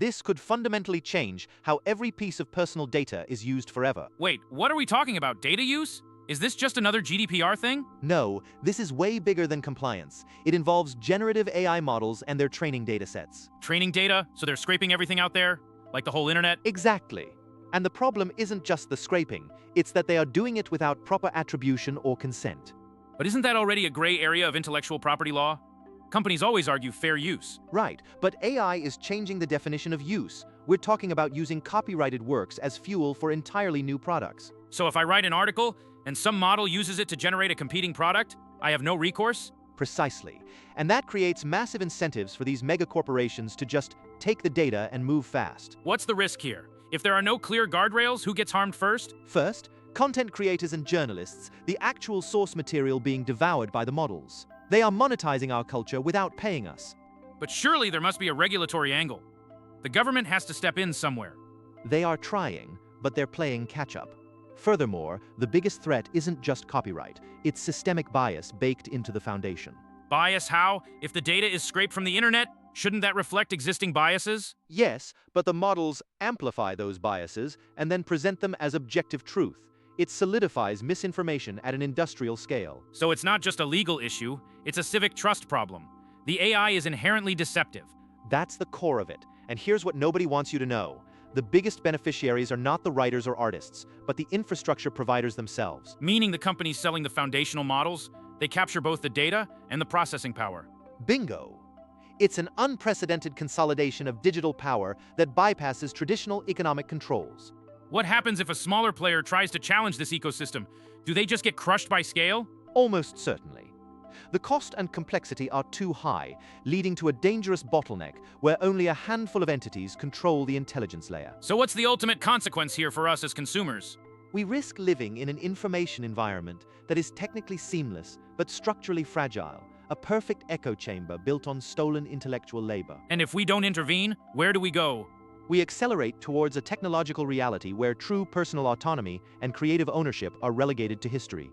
This could fundamentally change how every piece of personal data is used forever. Wait, what are we talking about? Data use? Is this just another GDPR thing? No, this is way bigger than compliance. It involves generative AI models and their training datasets. Training data, so they're scraping everything out there? Like the whole internet? Exactly. And the problem isn't just the scraping, it's that they are doing it without proper attribution or consent. But isn't that already a gray area of intellectual property law? Companies always argue fair use. Right, but AI is changing the definition of use. We're talking about using copyrighted works as fuel for entirely new products. So if I write an article and some model uses it to generate a competing product, I have no recourse? Precisely. And that creates massive incentives for these megacorporations to just take the data and move fast. What's the risk here? If there are no clear guardrails, who gets harmed first? First, content creators and journalists, the actual source material being devoured by the models. They are monetizing our culture without paying us. But surely there must be a regulatory angle. The government has to step in somewhere. They are trying, but they're playing catch-up. Furthermore, the biggest threat isn't just copyright, it's systemic bias baked into the foundation. Bias how? If the data is scraped from the internet, shouldn't that reflect existing biases? Yes, but the models amplify those biases and then present them as objective truth. It solidifies misinformation at an industrial scale. So it's not just a legal issue, it's a civic trust problem. The AI is inherently deceptive. That's the core of it, and here's what nobody wants you to know. The biggest beneficiaries are not the writers or artists, but the infrastructure providers themselves. Meaning the companies selling the foundational models, they capture both the data and the processing power. Bingo! It's an unprecedented consolidation of digital power that bypasses traditional economic controls. What happens if a smaller player tries to challenge this ecosystem? Do they just get crushed by scale? Almost certainly. The cost and complexity are too high, leading to a dangerous bottleneck where only a handful of entities control the intelligence layer. So what's the ultimate consequence here for us as consumers? We risk living in an information environment that is technically seamless but structurally fragile, a perfect echo chamber built on stolen intellectual labor. And if we don't intervene, where do we go? We accelerate towards a technological reality where true personal autonomy and creative ownership are relegated to history.